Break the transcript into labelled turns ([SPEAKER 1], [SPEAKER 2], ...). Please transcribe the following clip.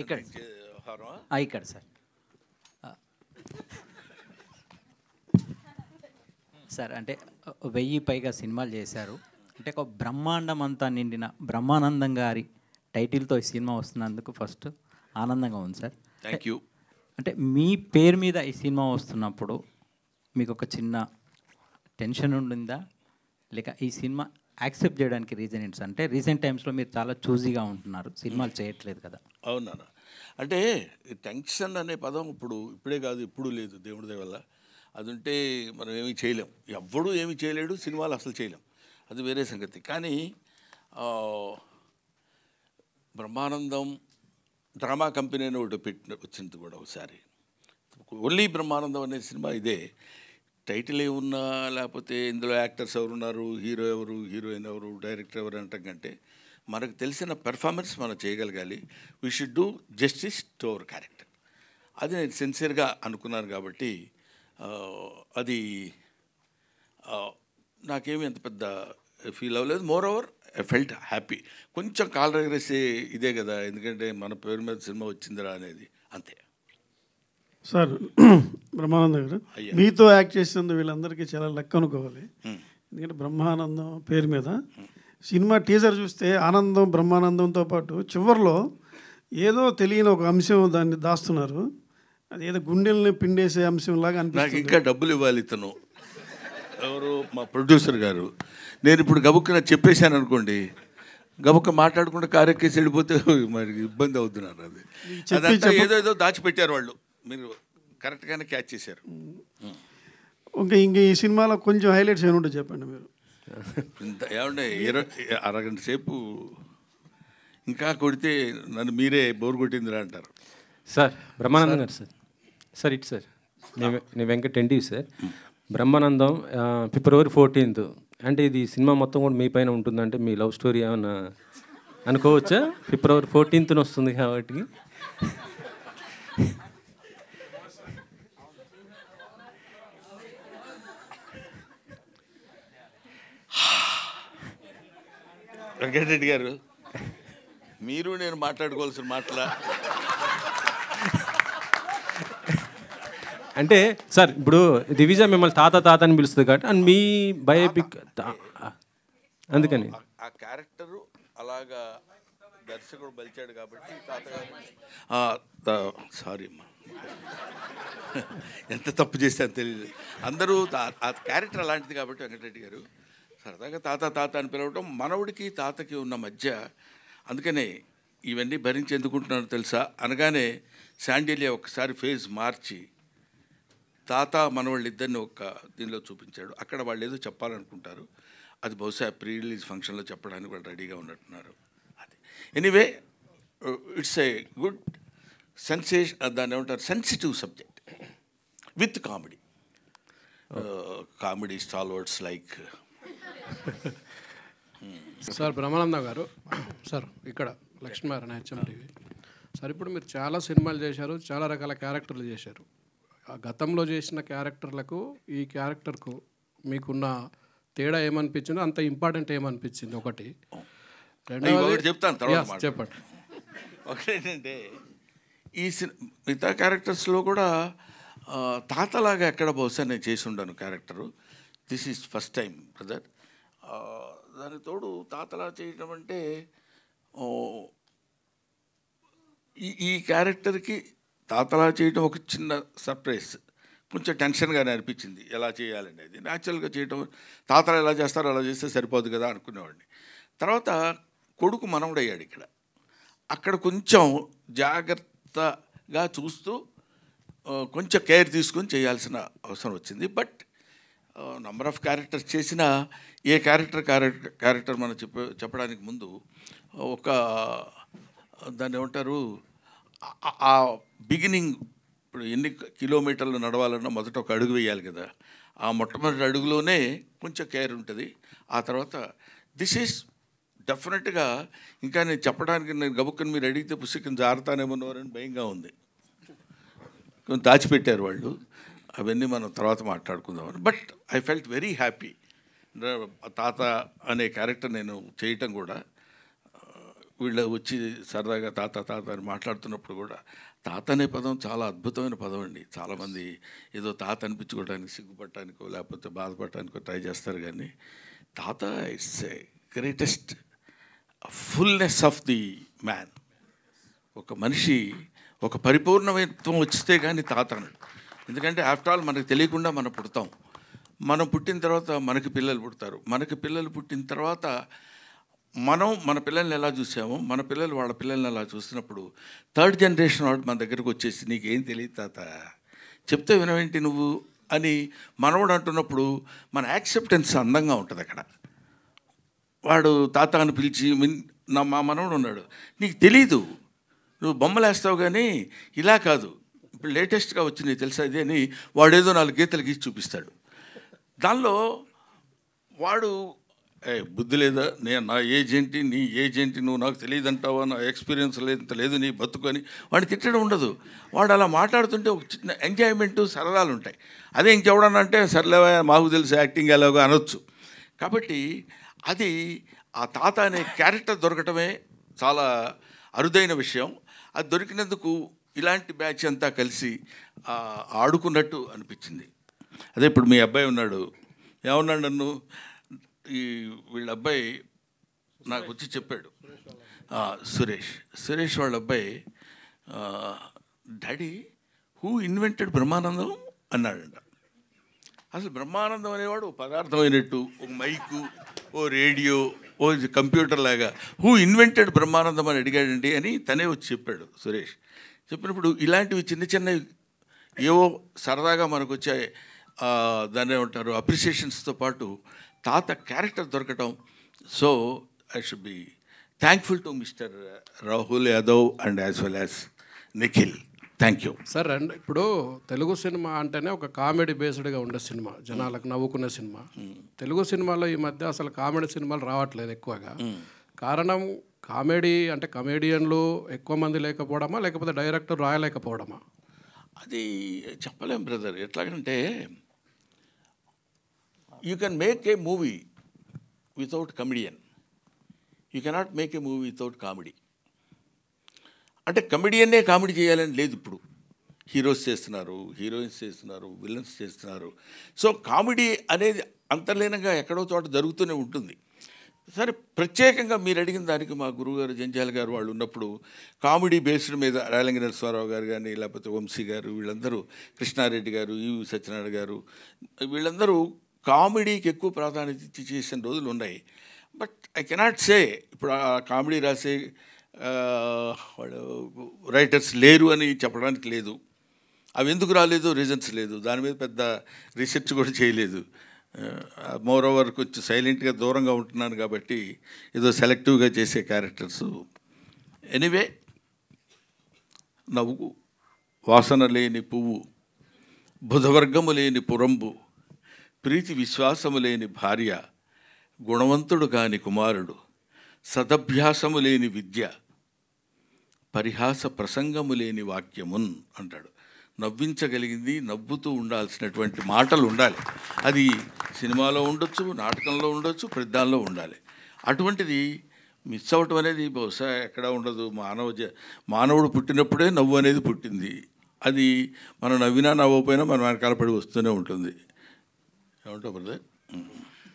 [SPEAKER 1] ఇక్కడ ఇక్కడ sir sir అంటే 1000 పైగా సినిమాలు చేశారు. అంటే ఒక బ్రహ్మాండం అంతా నిండిన బ్రహ్మానందం గారి టైటిల్తో ఈ సినిమా వస్తున్నందుకు ఫస్ట్ ఆనందంగా ఉంది సార్.
[SPEAKER 2] Thank you.
[SPEAKER 1] అంటే మీ పేరు మీద ఈ సినిమా వస్తున్నప్పుడు మీకు ఒక చిన్న టెన్షన్ ఉండిందా, లేక ఈ సినిమా యాక్సెప్ట్ చేయడానికి రీజన్ ఏంటి సార్? అంటే రీసెంట్ టైమ్స్లో మీరు చాలా చూజీగా ఉంటున్నారు, సినిమాలు చేయట్లేదు కదా.
[SPEAKER 2] అవునా? అంటే టెన్షన్ అనే పదం ఇప్పుడే కాదు, ఎప్పుడూ లేదు, దేవుడి దయ వల్ల. అది ఉంటే మనం ఏమీ చేయలేం, ఎవ్వడూ ఏమీ చేయలేడు, సినిమాలు అసలు చేయలేం, అది వేరే సంగతి. కానీ బ్రహ్మానందం డ్రామా కంపెనీ అని ఒకటి వచ్చింది కూడా ఒకసారి. ఓన్లీ బ్రహ్మానందం అనే సినిమా ఇదే. టైటిల్ ఏమున్నా, లేకపోతే ఇందులో యాక్టర్స్ ఎవరున్నారు, హీరో ఎవరు, హీరోయిన్ ఎవరు, డైరెక్టర్ ఎవరు అంటాం కంటే మనకు తెలిసిన పెర్ఫార్మెన్స్ మనం చేయగలగాలి. We should do justice to our character. అది నేను సిన్సియర్గా అనుకున్నాను కాబట్టి అది నాకేమీ అంత పెద్ద ఫీల్ అవ్వలేదు. More over I felt happy. కొంచెం కాలు ఎగరేసే ఇదే కదా, ఎందుకంటే మన పేరు మీద సినిమా వచ్చిందిరా అనేది, అంతే.
[SPEAKER 3] సార్ బ్రహ్మానందం గారు, మీతో యాక్ట్ చేసినందుకు వీళ్ళందరికీ చాలా లెక్క అనుకోవాలి. ఎందుకంటే బ్రహ్మానందం పేరు మీద సినిమా టీజర్ చూస్తే ఆనందం బ్రహ్మానందంతో పాటు చివరిలో ఏదో తెలియని ఒక అంశం దాన్ని దాస్తున్నారు. అది ఏదో గుండెల్ని పిండేసే అంశంలాగా అనిపిస్తుంది.
[SPEAKER 2] నాకు ఇంకా డబ్బులు ఇవ్వాలి ఇతను ఎవరు, మా ప్రొడ్యూసర్ గారు. నేను ఇప్పుడు గబుక్కున చెప్పేశాను అనుకోండి, గబుక్క మాట్లాడుకుంటే కారెక్కేసి వెళ్ళిపోతే మరి ఇబ్బంది అవుతున్నారు. అది అదంతా ఏదో దాచిపెట్టారు వాళ్ళు, మీరు కరెక్ట్గానే క్యాచ్ చేశారు.
[SPEAKER 3] ఇంక ఈ సినిమాలో కొంచెం హైలైట్స్ ఏమి ఉంటాయి చెప్పండి మీరు.
[SPEAKER 2] ఏమంటే అరగంట సేపు ఇంకా కొడితే నన్ను మీరే బోర్ కొట్టిందిరా అంటారు.
[SPEAKER 4] సార్ బ్రహ్మానందం గారు, సార్ ఇటు సార్, నేను వెంకట్ ఎన్టీవీ సార్. బ్రహ్మానందం ఫిబ్రవరి 14th. అంటే ఇది సినిమా మొత్తం కూడా మీ పైన ఉంటుందంటే మీ లవ్ స్టోరీ ఏమన్నా అనుకోవచ్చా? ఫిబ్రవరి 14th వస్తుంది కాబట్టి.
[SPEAKER 2] వెంకటరెడ్డి గారు, మీరు నేను మాట్లాడుకోవాల్సిన మాటలా?
[SPEAKER 4] అంటే సార్ ఇప్పుడు దివిజ మిమ్మల్ని తాత అని పిలుస్తుంది కాబట్టి అండ్ మీ బయోపిక్ అందుకని
[SPEAKER 2] ఆ క్యారెక్టరు అలాగా దర్శకుడు బలిచాడు కాబట్టి తాతగారు. సారీ అమ్మా, ఎంత తప్పు చేశాను తెలియదు. అందరూ ఆ క్యారెక్టర్ అలాంటిది కాబట్టి వెంకటరెడ్డి గారు సరదాగా తాత అని పిలవటం మనవుడికి తాతకి ఉన్న మధ్య. అందుకనే ఇవన్నీ భరించి ఎందుకుంటున్నాను తెలుసా? అనగానే శాండిలియా ఒకసారి ఫేజ్ మార్చి తాత మనవాళ్ళు ఇద్దరిని ఒక దీనిలో చూపించాడు. అక్కడ వాళ్ళు ఏదో చెప్పాలనుకుంటారు, అది బహుశా ప్రీ రిలీజ్ ఫంక్షన్లో చెప్పడానికి వాళ్ళు రెడీగా ఉన్నట్టున్నారు. అది anyway it's a good sensation, దాన్ని ఏమంటారు, sensitive subject with comedy. Comedy stalwarts like
[SPEAKER 5] sir Brahmanandam గారు. సార్ ఇక్కడ లక్ష్మీనారాయణ హెచ్ఎం టీవీ. సార్ ఇప్పుడు మీరు చాలా సినిమాలు చేశారు, చాలా రకాల క్యారెక్టర్లు చేశారు. గతంలో చేసిన క్యారెక్టర్లకు ఈ క్యారెక్టర్కు మీకున్న తేడా ఏమనిపించిందో, అంత ఇంపార్టెంట్ ఏమనిపించింది? ఒకటి.
[SPEAKER 2] రెండవది చెప్తాను తర్వాత
[SPEAKER 5] చెప్పండి.
[SPEAKER 2] ఒకటేంటంటే ఈ మిగతా క్యారెక్టర్స్లో కూడా తాతలాగా ఎక్కడ బహుశా నేను చేసి ఉండను character. This is first time brother. దానికి తోడు తాతలా చేయడం అంటే ఈ క్యారెక్టర్కి తాతలా చేయడం ఒక చిన్న సర్ప్రైజ్, కొంచెం టెన్షన్గానే అనిపించింది ఎలా చేయాలనేది. న్యాచురల్గా చేయడం, తాతలు ఎలా చేస్తారో అలా చేస్తే సరిపోదు కదా అనుకునేవాడిని. తర్వాత కొడుకు మనవడయ్యాడు ఇక్కడ, అక్కడ కొంచెం జాగ్రత్తగా చూస్తూ కొంచెం కేర్ తీసుకొని చేయాల్సిన అవసరం వచ్చింది. బట్ నంబర్ ఆఫ్ క్యారెక్టర్స్ చేసిన ఏ క్యారెక్టర్ మనం చెప్పడానికి ముందు ఒక దాన్ని ఏమంటారు, ఆ బిగినింగ్, ఇప్పుడు ఎన్ని కిలోమీటర్లు నడవాలన్నా మొదట ఒక అడుగు వేయాలి కదా, ఆ మొట్టమొదటి అడుగులోనే కొంచెం కేర్ ఉంటుంది. ఆ తర్వాత దిస్ ఈజ్ డెఫినెట్గా, ఇంకా నేను చెప్పడానికి నేను గబుక్కని మీరు అడిగితే పుస్తకం జారుతానేమోనని భయంగా ఉంది. కొంచెం దాచిపెట్టారు వాళ్ళు, అవన్నీ మనం తర్వాత మాట్లాడుకుందామని. But I felt very happy. తాత అనే క్యారెక్టర్ నేను చేయటం కూడా వీళ్ళు వచ్చి సరదాగా తాత తాత అని మాట్లాడుతున్నప్పుడు కూడా తాత అనే పదం చాలా అద్భుతమైన పదం అండి. చాలామంది ఏదో తాత అనిపించుకోవడానికి సిగ్గుపడటానికో లేకపోతే బాధపడటానికో ట్రై చేస్తారు, కానీ తాత it's a greatest fullness of the man. ఒక మనిషి ఒక పరిపూర్ణత్వం వచ్చితే కానీ తాత అన్నాడు. ఎందుకంటే ఆఫ్టర్ ఆల్ మనకు తెలియకుండా మనం పుడతాం. మనం పుట్టిన తర్వాత మనకి పిల్లలు పుడతారు. మనకి పిల్లలు పుట్టిన తర్వాత మనం మన పిల్లల్ని ఎలా చూసామో మన పిల్లలు వాళ్ళ పిల్లల్ని ఎలా చూసినప్పుడు థర్డ్ జనరేషన్ వాడు మన దగ్గరకు వచ్చేసి నీకేం తెలియదు తాత, చెప్తే వినవేంటి నువ్వు అని మనవడు అంటున్నప్పుడు మన యాక్సెప్టెన్స్ అందంగా ఉంటుంది. అక్కడ వాడు తాత అని పిలిచి మా మనవడు ఉన్నాడు, నీకు తెలీదు, నువ్వు బొమ్మలు వేస్తావు కానీ ఇలా కాదు, ఇప్పుడు లేటెస్ట్గా వచ్చింది తెలుసా ఇది అని వాడేదో 4 గీతలు గీసి చూపిస్తాడు. దానిలో వాడు బుద్ధి లేదా, నేను నా ఏజ్ ఏంటి నీ ఏజ్ ఏంటి నువ్వు నాకు తెలియదంటావా, నా ఎక్స్పీరియన్స్ లేదు నీ బతుకు అని వాడిని తిట్టడం ఉండదు. వాడు అలా మాట్లాడుతుంటే ఒక చిన్న ఎంజాయ్మెంటు సరదాలు ఉంటాయి. అదే ఇంకెవడన్నా అంటే సర్లేవా మాకు తెలుసు యాక్టింగ్ ఎలాగో అనొచ్చు. కాబట్టి అది ఆ తాత అనే క్యారెక్టర్ దొరకటమే చాలా అరుదైన విషయం. అది దొరికినందుకు ఇలాంటి బ్యాచ్ అంతా కలిసి ఆడుకున్నట్టు అనిపించింది. అదే ఇప్పుడు మీ అబ్బాయి ఉన్నాడు, ఏమన్నాడు నన్ను, ఈ వీళ్ళ అబ్బాయి నాకు వచ్చి చెప్పాడు, సురేష్ వాళ్ళ అబ్బాయి, డాడీ హూ ఇన్వెంటెడ్ బ్రహ్మానందం అన్నాడంట. అసలు బ్రహ్మానందం అనేవాడు పదార్థం అయినట్టు, ఒక మైకు, ఓ రేడియో, ఓ కంప్యూటర్ లాగా హూ ఇన్వెంటెడ్ బ్రహ్మానందం అని అడిగాడండి అని తనే వచ్చి చెప్పాడు సురేష్. చెప్పినప్పుడు ఇలాంటివి చిన్న చిన్నవి ఏవో సరదాగా మనకు వచ్చే దాన్ని ఏమంటారు అప్రిసియేషన్స్తో పాటు తాత క్యారెక్టర్ దొరకటం. So I should be thankful to mister Rahul Yadav and as well as Nikhil. Thank you
[SPEAKER 5] sir. And ఇప్పుడు తెలుగు సినిమా అంటేనే ఒక కామెడీ బేస్డ్గా ఉండే సినిమా, జనాలకు నవ్వుకునే సినిమా. తెలుగు సినిమాలో ఈ మధ్య అసలు కామెడీ సినిమాలు రావట్లేదు ఎక్కువగా. కారణం కామెడీ అంటే కమేడియన్లు ఎక్కువ మంది లేకపోవడమా, లేకపోతే డైరెక్టర్ రాయలేకపోవడమా?
[SPEAKER 2] అది చెప్పలేం బ్రదర్. ఎట్లాగంటే you can make a movie without comedian, you cannot make a movie without comedy. అంటే కమెడియన్నే కామెడీ చేయాలని లేదు. ఇప్పుడు హీరోస్ చేస్తున్నారు, హీరోయిన్స్ చేస్తున్నారు, విలన్స్ చేస్తున్నారు. సో కామెడీ అనేది అంతర్లీనంగా ఎక్కడో చోట జరుగుతూనే ఉంటుంది. సరే, ప్రత్యేకంగా మీరు అడిగిన దానికి మా గురువుగారు జంజాల గారు వాళ్ళు ఉన్నప్పుడు కామెడీ బేస్డ్ మీద రాయలంగి నరసింహారావు గారు కానీ, లేకపోతే వంశీ గారు, వీళ్ళందరూ, కృష్ణారెడ్డి గారు, ఈవి సత్యనారాయణ గారు, వీళ్ళందరూ కామెడీకి ఎక్కువ ప్రాధాన్యత ఇచ్చి చేసిన రోజులు ఉన్నాయి. బట్ ఐ కెనాట్ సే ఇప్పుడు ఆ కామెడీ రాసే వాళ్ళు రైటర్స్ లేరు అని చెప్పడానికి లేదు. అవి ఎందుకు రాలేదు రీజన్స్ లేదు, దాని మీద పెద్ద రీసెర్చ్ కూడా చేయలేదు. మోర్ ఓవర్ కొంచెం సైలెంట్గా దూరంగా ఉంటున్నాను కాబట్టి ఏదో సెలెక్టివ్గా చేసే క్యారెక్టర్స్. ఎనీవే, నవ్వు వాసన లేని పువ్వు, బుధవర్గము లేని పురంబు, ప్రీతి విశ్వాసము లేని భార్య, గుణవంతుడు కాని కుమారుడు, సదభ్యాసము లేని విద్య, పరిహాస ప్రసంగము లేని వాక్యమున్ అంటాడు. నవ్వించగలిగింది, నవ్వుతూ ఉండాల్సినటువంటి మాటలు ఉండాలి. అది సినిమాలో ఉండొచ్చు, నాటకంలో ఉండొచ్చు, ప్రతిదానిలో ఉండాలి. అటువంటిది మిస్ అవ్వటం అనేది బహుశా ఎక్కడ ఉండదు. మానవుడు పుట్టినప్పుడే నవ్వు అనేది పుట్టింది. అది మనం నవ్వినా నవ్వకపోయినా మన వెనకాల పడి వస్తూనే ఉంటుంది. ఏమంటావు బ్రదర్?